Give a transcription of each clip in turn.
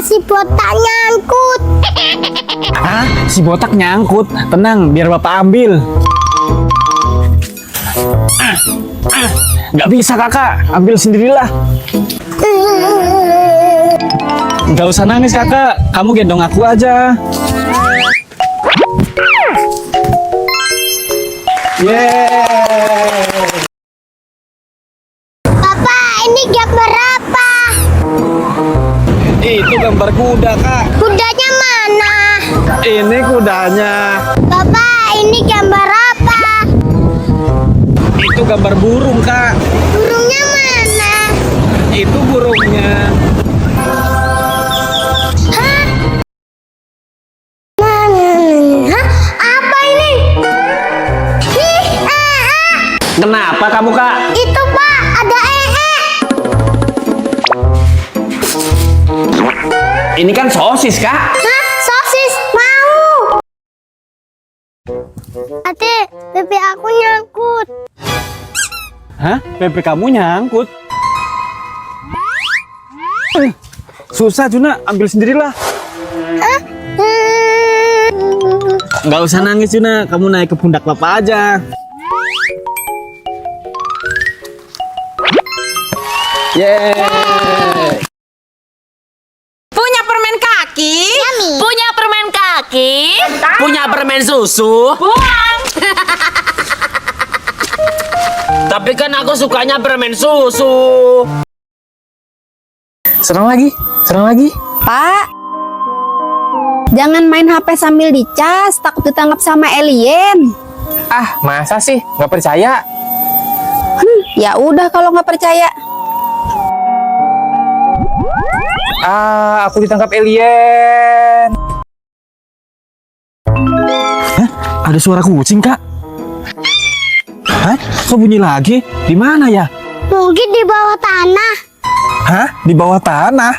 si botak nyangkut. Hah? Si botak nyangkut? Tenang, biar bapak ambil. Nggak bisa kakak, ambil sendirilah. Nggak usah nangis kakak, kamu gendong aku aja. Yeay. Papa, ini gambar apa? Itu gambar kuda kak. Kudanya mana? Ini kudanya. Papa, ini gambar apa? Itu gambar burung kak. Burungnya mana? Itu burungnya. Hah? Hah? Apa ini? Kenapa kamu kak? Itu Pak, ada Ini kan sosis kak. Hah? Sosis? Mau. Ate, pipi aku nyangkut. Hah? Pepe kamu nyangkut? Susah Juna, ambil sendirilah. Hah? Nggak usah nangis Juna, kamu naik ke pundak bapak aja. Yeay. Punya permen kaki? Yummy. Punya permen kaki? Punya permen susu? Buang. Tapi kan aku sukanya permen susu. Serang lagi, serang lagi. Pak, jangan main HP sambil dicas, takut ditangkap sama alien. Ah, masa sih? Nggak percaya? Ya udah kalau nggak percaya. Ah, aku ditangkap alien. Hah? Ada suara kucing kak? Hah? Kok bunyi lagi? Di mana ya? Mungkin di bawah tanah. Hah? Di bawah tanah?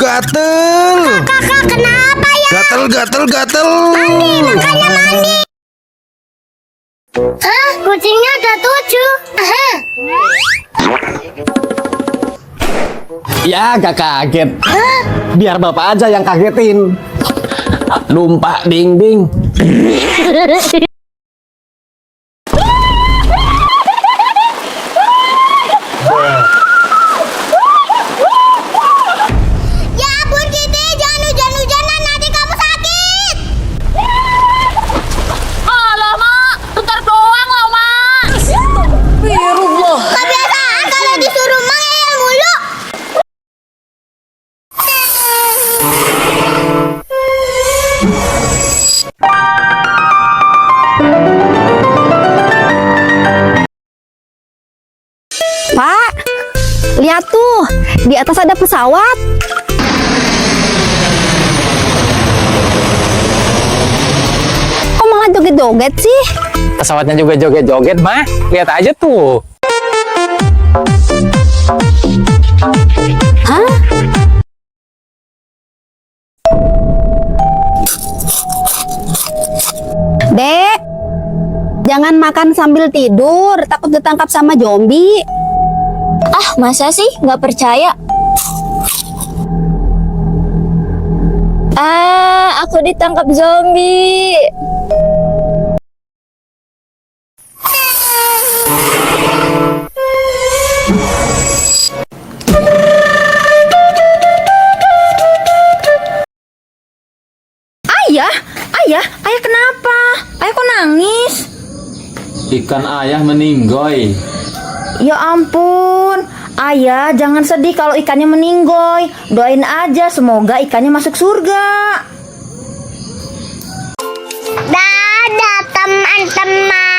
Gatel. Kakak, kenapa ya? Gatel. Makanya mandi. Hah? Kucingnya ada 7. Hah? Ya gak kaget. Biar bapak aja yang kagetin. Lumpak ding. Ya ampun Kitty, jangan hujan-hujanan, nanti kamu sakit. Alah, Mak. Bentar doang loh, Mak. Astagfirullah. Kebiasaan kalau disuruh ngeyel mulu. Pak, lihat tuh, di atas ada pesawat. Kok malah joget-joget sih? Pesawatnya juga joget-joget, mah. Lihat aja tuh. Hah? Dek, jangan makan sambil tidur, takut ditangkap sama zombie. Ah, masa sih? Nggak percaya. Ah, aku ditangkap zombie. Ayah kenapa? Ayah kok nangis? Ikan ayah meninggoy. Ya ampun, Ayah jangan sedih kalau ikannya meninggoy. Doain aja semoga ikannya masuk surga. Dadah teman-teman.